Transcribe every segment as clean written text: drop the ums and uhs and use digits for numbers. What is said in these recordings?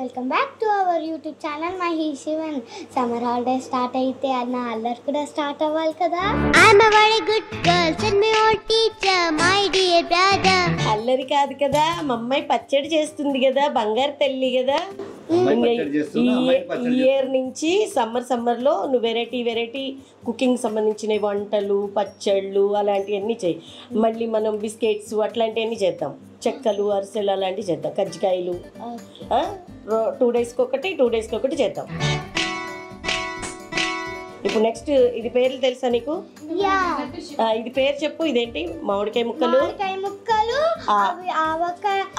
Welcome back to our YouTube channel మహేషివన్. Summer holidays start అయితే అన్న అల్లరి కూడా స్టార్ట్ అవ్వాలి కదా. I'm a very good girl, send me your teacher, my dear brother. అల్లరి కాదు కదా, మా అమ్మాయి పచ్చడి చేస్తుంది కదా, బంగారు తల్లి కదా. ఈ ఇయర్ నుంచి సమ్మర్లో నువ్వు వెరైటీ కుకింగ్ సంబంధించిన వంటలు, పచ్చళ్ళు అలాంటివన్నీ చేయి. మళ్ళీ మనం బిస్కెట్స్ అట్లాంటివన్నీ చేద్దాం, చెక్కలు, అరిసెలు అలాంటివి చేద్దాం, కజ్జికాయలు 2 daysకి ఒకటి చేద్దాం. ఇప్పుడు నెక్స్ట్ ఇది పేర్లు తెలుసా నీకు? ఇది పేరు చెప్పు. ఇదేంటి? మామిడికాయ ముక్కలు,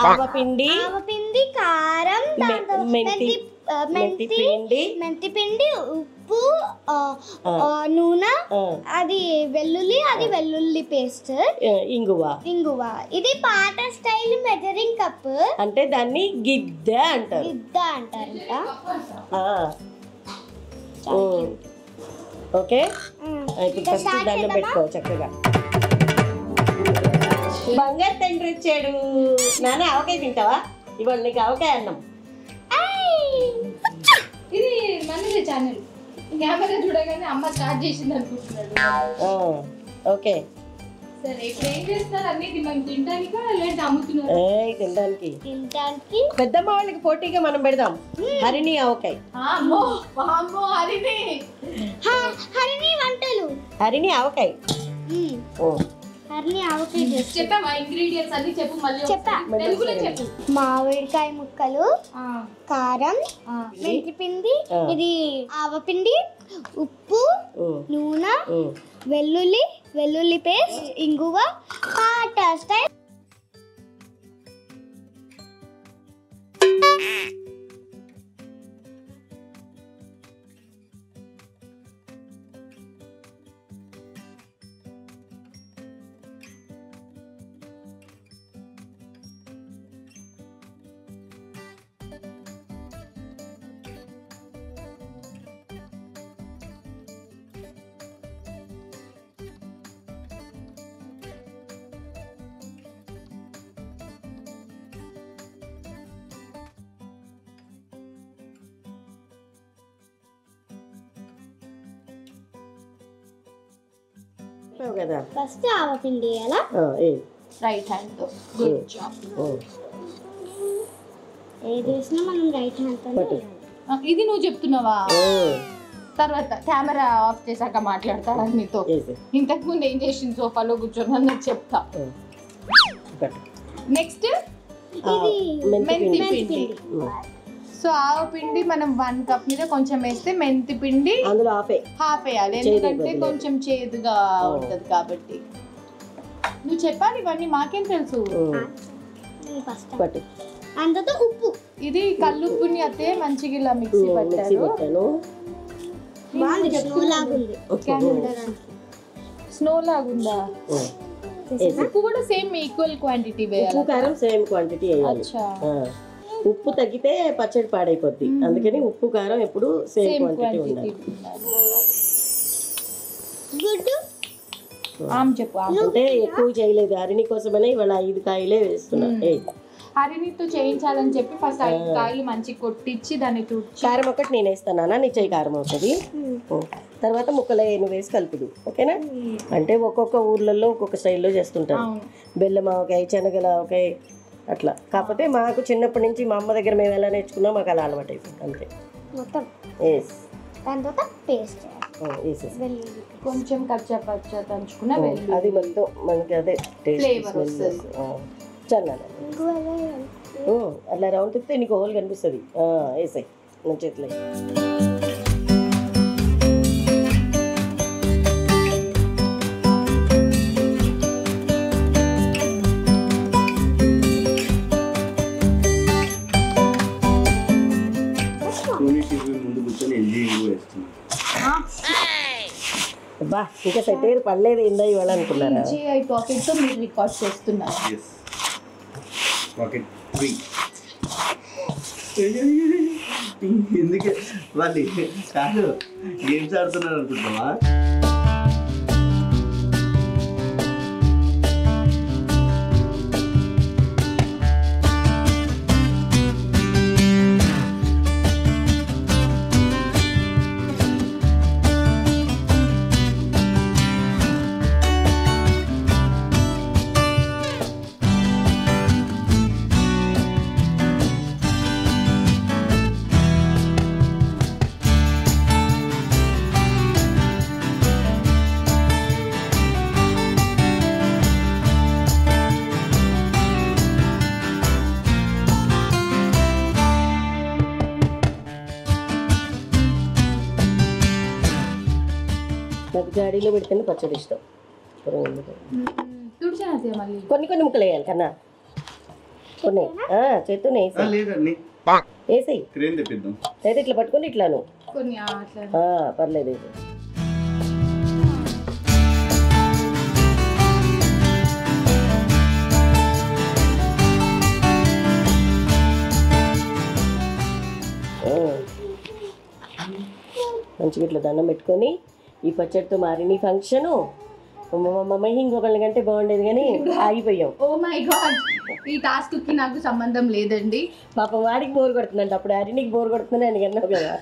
ఆవపిండి, కారం, మెంతిపిండి, ఉప్పు, నూనె, అది వెల్లుల్లి, అది వెల్లుల్లి పేస్ట్, ఇంగువ. ఇది పాత స్టైల్ మెజరింగ్ కప్, అంటే దాన్ని గిద్ద అంటారు. ఓకే, ఇప్పుడు ఫస్ట్ దండం పెట్టుకో చక్కగా. బంగారు తండ్రి వచ్చాడు. నాన్న ఆవకాయ తింటావా? ఇవాళ నీకు ఆవకాయ అన్నం. ఇది మన ఛానల్ కెమెరా చూడగానే అమ్మ స్టార్ట్ చేసింది అనుకుంటున్నాడు. ఓకే సరే, ఇప్పుడు ఏం చేస్తున్నారు? అన్ని మనం తినడానికా లేదంటే అమ్ముతున్నారు? తినడానికి పెద్దమ్మ వాళ్ళకి పోటీగా మనం పెడదాం హరిణి ఆవకాయ. హరిణి వంటలు, హరిణి ఆవకాయ. చెప్పామా? ఇంగ్రీడియంట్స్ అన్ని చెప్పు. మళ్ళీ తెలుగులో చెప్పు. మామిడికాయ ముక్కలు, కారం, మెంతిపిండి, ఇది ఆవపిండి, ఉప్పు, నూనె, వెల్లుల్లి పేస్ట్, ఇంగువ, పాట స్టైల్. కదా ఫస్ట్ ఆవపిండి వేయాలా? రైట్ హ్యాండ్ తో. Good job. ఏది వేసినా మనం రైట్ హ్యాండ్ తో. ఇది నువ్వు చెప్తున్నావా? తర్వాత కెమెరా ఆఫ్ చేశాక మాట్లాడతాడు నీతో. ఇంతకు ముందు ఏం చేసింది? సోఫాలో కూర్చొని నాకు చెప్తా. నెక్స్ట్ మెంతిపిండి. సో ఆవపిండి మనం 1 cup మీద కొంచెం వేస్తే మెంతి పిండి అందులో హాఫ్ వేయాలి, ఎందుకంటే కొంచెం చేదుగా ఉంటది కాబట్టి. నువ్వు చెప్పాలి ఇవన్నీ, మాకేం తెలుసు. అందులో ఉప్పు, ఇది కల్లుప్పుని అయితే మంచిగా ఇలా మిక్సీ పట్టాను. స్నో లాగుందా? ఉప్పు కూడా సేమ్ ఈక్వల్ క్వాంటిటీ వేయాలి. కారం సేమ్ క్వాంటిటీ వేయాలి. ఉప్పు తగ్గితే పచ్చడి పాడైపోద్ది, అందుకని ఉప్పు కారం ఎప్పుడు సేమ్ క్వాంటిటీ ఉండాలి. చెప్పు. అంటే ఎక్కువ చేయలేదు, హరిణి కోసమనే ఇవాళ 5 కాయలే వేస్తున్నా. హరిణితో చేయించాలని చెప్పి ఫస్ట్ 5 కాయలు మంచి కొట్టించి దాన్ని తుడిచి. కారం ఒకటి నేను వేస్తానా, నీ చేయి కారం అవుతుంది. తర్వాత ముక్కలు నువ్వు వేసి కలుపుదు. ఓకేనా? అంటే ఒక్కొక్క ఊర్లలో ఒక్కొక్క స్టైల్లో చేస్తుంటారు. బెల్లం ఆవకాయ, శనగల ఆవకాయ అట్లా. కాకపోతే మాకు చిన్నప్పటి నుంచి మా అమ్మ దగ్గర మేము ఎలా నేర్చుకున్నాం, మాకు అలా అలవాటు అయిపోయింది అంతే. మొత్తం పేస్ట్ కొంచెం కచ్చా పచ్చా తంచుకున్న అది మొత్తం మనకి అదే ఫ్లేవర్ వస్తుంది. చల్లాలి అట్లా రౌండ్ తిప్పితే నీకు హోల్ కనిపిస్తుంది. వేసాయి నా చేతిలో. బా ఇంకా సెట్ పడలేదు ఏందా ఇవాళ అనుకున్నారా? పాకెట్ తో మీరు రికార్డ్ చేస్తున్నారు. ఎందుకే వాళ్ళు కాదు గేమ్స్ ఆడుతున్నారు అనుకుంటున్నావా? నాకు జాడీలో పెడితేనే పచ్చడి ఇష్టం. తుడిచాను అత్తయ్య మళ్ళీ. కొన్ని కొన్ని ముక్కలు వేయాలి కన్నా, కొన్ని చేత్తోనే వేసి లేదండి వేసేయి. క్రేన్ తెప్పిద్దాం. అయితే ఇట్లా పట్టుకొని ఇట్లాను కొన్ని అట్లా పర్లేదు వేసి. మంచిగా ఇట్లా దండం పెట్టుకొని ఈ పచ్చడితో మారిన ఫంక్షను ఇంకొకళ్ళ కంటే బాగుండేది కానీ ఆగిపోయాం. ఓ మై గాడ్, ఈ టాస్క్ కి నాకు సంబంధం లేదండి. పాపం వాడికి బోర్ కొడుతుందంట, అప్పుడు అరినికి బోర్ కొడుతుందని అని అన్నావు కదా.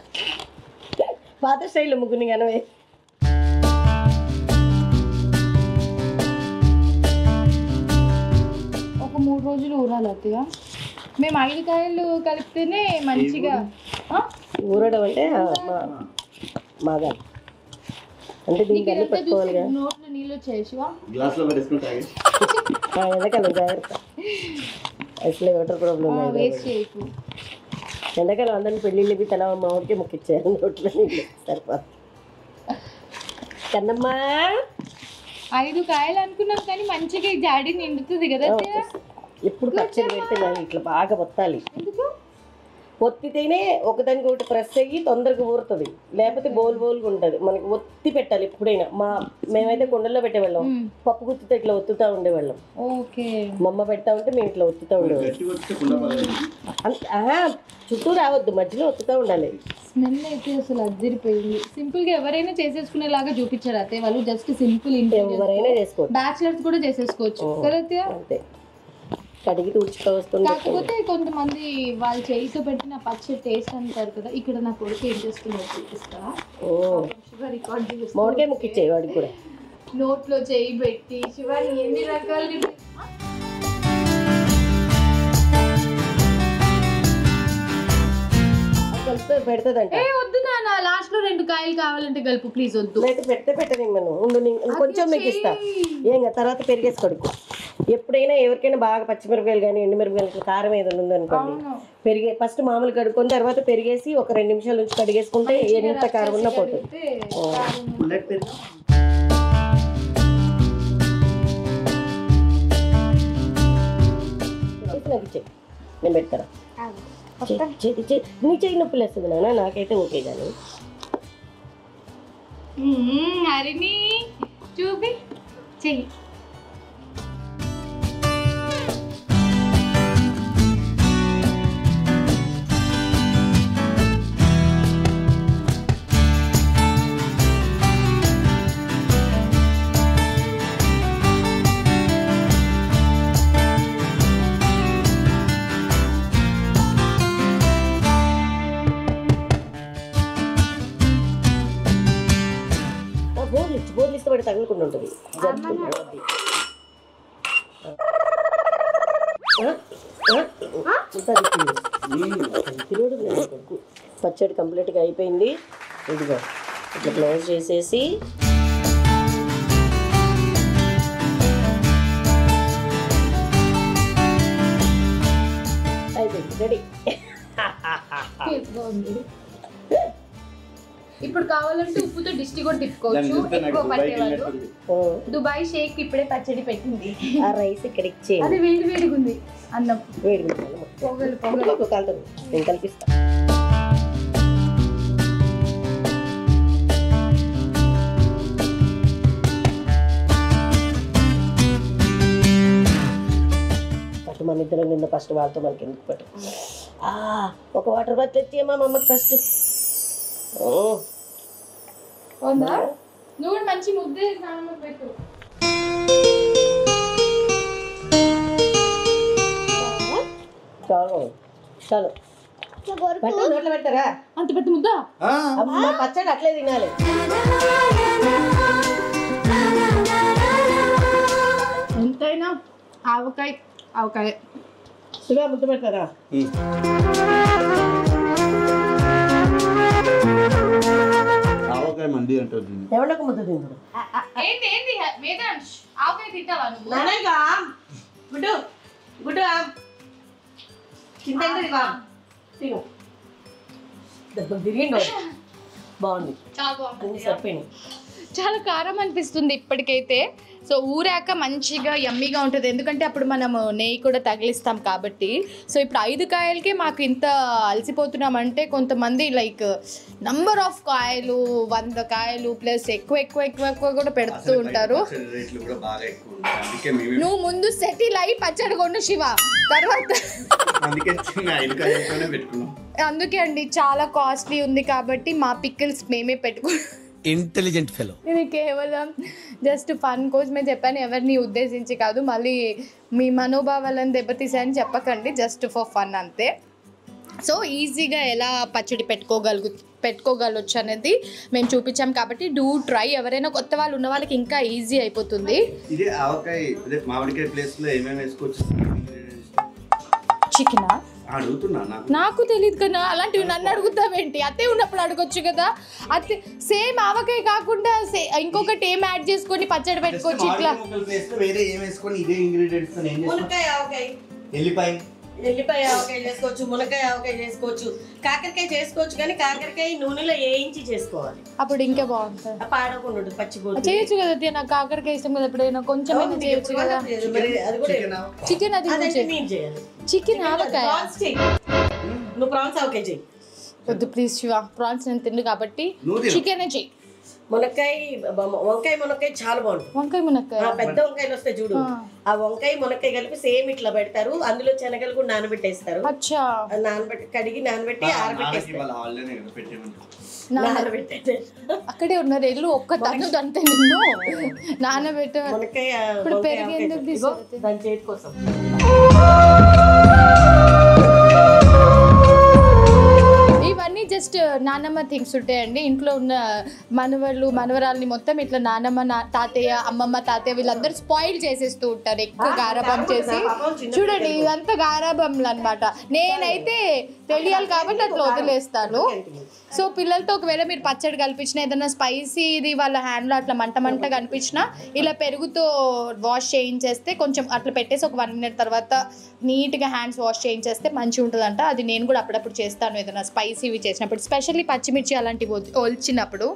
పాత స్టైల్లో ముగ్గురిని కనవే. ఒక 3 రోజులు ఊరాలి అత్తయ్య. మేము 5 కాయలు కలిపితేనే మంచిగా. ఊరడం అంటే మాగా అంటే దీనికి అన్ని పెట్టుకోవాలిగా. నోట్లో నీళ్ళు వచ్చేసివా? గ్లాస్ లో పెట్టేసుకుని తాగి. ఎండాకాలం జాగ్రత్త, అసలే వాటర్ ప్రాబ్లం. వేస్ట్ చేయకు. ఎండాకాలం అందరినీ పెళ్ళిళ్ళకి తల మామిడికి మొక్కిచ్చారు నోట్లో నీళ్ళు సరిపోదు. కన్నమ్మా 5 కాయలు అనుకున్నాం కానీ మంచిగా ఈ జాడీ నిండుతుంది కదా అత్తయ్య. ఎప్పుడు పచ్చడి పెడితే నాకు ఇట్లా బాగా పొత్తాలి. ఎందుకు? ఒత్తితేనే ఒకదానికి ఒకటి ప్రెస్ అయ్యి తొందరగా ఊరుతుంది, లేకపోతే బోల్గా ఉంటుంది. మనకి ఒత్తి పెట్టాలి ఎప్పుడైనా. మేమైతే కుండల్లో పెట్టేవాళ్ళం, పప్పు గుత్తితో ఇట్లా ఒత్తుతా ఉండేవాళ్ళం. ఓకే. మా అమ్మ పెడతా ఉంటే మేము ఇట్లా ఒత్తుతా ఉండేవాళ్ళం. చుట్టూ రావద్దు, మధ్యలో ఒత్తుతా ఉండాలి. స్మెల్ అయితే అసలు అదిరిపోయింది. సింపుల్ గా ఎవరైనా చేసేసుకునేలాగా చూపించారు అత్తయ్య వాళ్ళు. జస్ట్ సింపుల్ ఎవరైనా చేసుకోవచ్చు, బ్యాచిలర్స్ కూడా చేసేసుకోవచ్చు కదా అత్తయ్య. అంతే, కడిగి తుడుచుకో వస్తుంది. కాకపోతే కొంతమంది వాళ్ళు చేయితో పెట్టిన పచ్చడి టేస్ట్ అంటారు కదా. ఇక్కడ నా కొడుకు ఏం చేస్తున్నారో చూపిస్తా. రికార్డ్ మామిడికాయ ముక్కిచ్చేయి వాడికి కూడా. నోట్లో చేయి పెట్టి శివాని ఎన్ని రకాలుగా పెడతాదంట. వద్దు నాన్న, లాస్ట్ లో 2 కాయలు కావాలంటే గలుపు ప్లీజ్ వద్దు. పెడితే పెట్టనిమ్మను, కొంచెం మీకు ఇస్తా. ఏం తర్వాత పెరిగేసి కడుకు. ఎప్పుడైనా ఎవరికైనా బాగా పచ్చిమిరపకాయలు కానీ ఎండుమిరపకాయలు కారం ఏదైనా ఉందనుకోండి, పెరిగే ఫస్ట్ మామూలు కడుక్కొని తర్వాత పెరిగేసి ఒక 2 నిమిషాల నుంచి కడిగేసుకుంటే ఎంత కారం ఉన్నా పోతుంది. నాకు ఇచ్చే, నేను పెడతారా. నీ చెయ్యి నొప్పి లేస్తుంది నాన్న, నాకైతే ఓకే. కానీ హరిని చూపి చెయ్యి. బోర్లు ఇస్తే పడి తగలకుండా ఉంటుంది. పచ్చడి కంప్లీట్గా అయిపోయింది. ఇదిగో ఇట్లా క్లోజ్ చేసేసి అయిపోయింది, రెడీ. ఇప్పుడు కావాలంటే ఉప్పుతో డిస్టి కూడా తిప్పుకోవచ్చు. ఎక్కువ పట్టేవాళ్ళు దుబాయ్ షేక్ ఇప్పుడే పచ్చడి పెట్టింది. ఆ రైస్ ఇక్కడ ఇచ్చే, అది వేడి వేడిగా ఉంది అన్నం. వేడి పొగలు పొగలు కాలుతుంది, నేను కల్పిస్తా. మన ఇద్దరం నిన్న ఫస్ట్ వాళ్ళతో మనకి ఎందుకు పట్టు. ఒక వాటర్ బాత్ తెచ్చేయమ్మా మా అమ్మకి ఫస్ట్. నువ్వు మంచి ముద్దే పెట్టు. చాలు చాలు పట్టు, నోట్లో పెట్టరా అంత పెద్ద ముద్ద. అమ్మ పచ్చడి అట్లే తినాలి. ఎంతైనా ఆవకాయ ఆవకాయ. ఇలా ముద్ద పెట్టారా? ఆవకాయ మండి అంటారు దీన్ని. ఎవరికి ముద్ద తింటారు? ఏంటి ఏంటి వేదాంశ్ ఆవకాయ తింటావా నువ్వు? నానగా గుడ్డు గుడ్డు తింటే తిను. దెబ్బలు తిరిగిండు. బాగుంది, చాలా బాగుంది, అన్ని సరిపోయినాయి. చాలా కారం అనిపిస్తుంది ఇప్పటికైతే. సో ఊరాక మంచిగా యమ్మీగా ఉంటుంది, ఎందుకంటే అప్పుడు మనము నెయ్యి కూడా తగిలిస్తాం కాబట్టి. సో ఇప్పుడు 5 కాయలకే మాకు ఇంత అలసిపోతున్నామంటే కొంతమంది లైక్ నంబర్ ఆఫ్ కాయలు 100 కాయలు ప్లస్ ఎక్కువ ఎక్కువ ఎక్కువ ఎక్కువ కూడా పెడుతూ ఉంటారు. నువ్వు ముందు సెటిల్ అయ్యి పచ్చడి కొను శివ, తర్వాత అందుకే అండి చాలా కాస్ట్లీ ఉంది కాబట్టి మా పికిల్స్ మేమే పెట్టుకున్నాం. Intelligent fellow. ఇది కేవలం జస్ట్ ఫన్ కోసమే చెప్పాను, ఎవరిని ఉద్దేశించి కాదు. మళ్ళీ మీ మనోభావాలను దెబ్బతీసాయని చెప్పకండి, జస్ట్ ఫర్ ఫన్ అంతే. సో ఈజీగా ఎలా పచ్చడి పెట్టుకోగలవచ్చు అనేది మేము చూపించాం కాబట్టి డూ ట్రై. ఎవరైనా కొత్త వాళ్ళు ఉన్న వాళ్ళకి ఇంకా ఈజీ అయిపోతుంది. ఇదే ఆవకాయ మామిడికాయ ప్లేస్ లో ఏమేమి వేసుకోవచ్చు? చికెనా అడుగుతున్నా, నాకు తెలియదు కదా. అలాంటివి నన్ను అడుగుతావేంటి? అత్తే ఉన్నప్పుడు అడగొచ్చు కదా. అత్తే సేమ్ ఆవకాయ కాకుండా ఇంకొకటి ఏం యాడ్ చేసుకొని పచ్చడి పెట్టుకోవచ్చు. ఇట్లా వేరే ఏం వేసుకొని ఇదే ఇంగ్రీడియంట్స్ తో ఏం మునక్కాయ ఆవకాయ, ఎల్లిపాయ ఆవకాయ చేసుకోవచ్చు, మునక్కాయ ఆవకాయ చేసుకోవచ్చు, కాకరకాయ చేసుకోవచ్చు. కానీ కాకరకాయ నూనెలో వేయించి చేసుకోవాలి, అప్పుడు ఇంకా బాగుంటుంది. పాడకుండా ఉంటుంది, పచ్చిపోతుంది. చేయొచ్చు కదా, నాకు కాకరకాయ ఇష్టం కదా. ఎప్పుడైనా కొంచెం చేయొచ్చు కదా. చికెన్ చికెన్ ఆవకాయ. నువ్వు ప్రాన్స్ ఆవకాయ చెయ్యి. వద్దు ప్లీజ్ శివ, ప్రాన్స్ నేను తిండు కాబట్టి చికెన్ చెయ్యి. వంకాయ మునక్కాయ చాలా బాగుంటుంది. వంకాయ మునక్కాయ పెద్ద వంకాయలు వస్తాయి చూడు, ఆ వంకాయ మునక్కాయ కలిపి సేమ్ ఇట్లా పెడతారు. అందులో శనగలు కూడా నానబెట్టేస్తారు. అచ్చా, కడిగి నానబెట్టి ఆరబెట్టేస్తారు. అక్కడే ఉన్నారు ఎల్లు ఒక్క దంతే నిన్ను నానబెట్ట. ఇప్పుడు పెరిగి ఎందుకు తీసుకు దాని చేతి కోసం. ఇవన్నీ జస్ట్ నానమ్మ థింగ్స్ ఉంటాయండి. ఇంట్లో ఉన్న మనవళ్ళు మనవరాల్ని మొత్తం ఇట్లా నానమ్మ తాతయ్య అమ్మమ్మ తాతయ్య వీళ్ళందరూ స్పాయిల్ చేసేస్తూ ఉంటారు, ఎక్కువ గారాబం చేసి. చూడండి ఇదంతా గారాబంలు అనమాట. నేనైతే తెలియాలి కాబట్టి అట్లా వదిలేస్తాను. సో పిల్లలతో ఒకవేళ మీరు పచ్చడి కల్పించినా ఏదైనా స్పైసీ ఇది వాళ్ళ హ్యాండ్లో అట్లా మంట మంట కనిపించినా ఇలా పెరుగుతో వాష్ చేయించేస్తే కొంచెం అట్లా పెట్టేసి ఒక 1 minute తర్వాత నీట్గా హ్యాండ్స్ వాష్ చేయించేస్తే మంచిగా ఉంటుందంట. అది నేను కూడా అప్పుడప్పుడు చేస్తాను ఏదైనా స్పైసీవి చేసినప్పుడు, స్పెషల్లీ పచ్చిమిర్చి అలాంటివి ఒలిచినప్పుడు.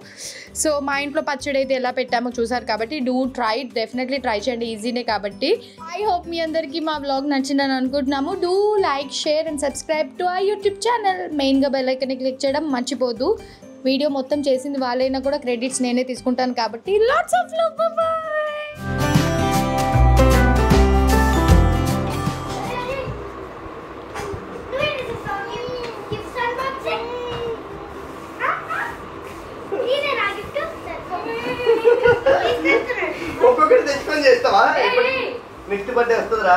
సో మా ఇంట్లో పచ్చడి అయితే ఎలా పెట్టామో చూసారు కాబట్టి డూ ట్రై, డెఫినెట్లీ ట్రై చేయండి, ఈజీనే కాబట్టి. ఐ హోప్ మీ అందరికీ మా వ్లాగ్ నచ్చిందని అనుకుంటున్నాము. Do like, share and subscribe to our YouTube channel. మెయిన్గా బెల్ ఐకాన్ని క్లిక్ చేయడం మర్చిపోదు. వీడియో మొత్తం చేసింది వాళ్ళైనా కూడా క్రెడిట్స్ నేనే తీసుకుంటాను కాబట్టి లాట్స్ ఆఫ్ లవ్. బై. ఒక్కొక్కటి తెచ్చుకొని చేస్తావా? నెక్స్ట్ బర్త్డే వస్తుందిరా.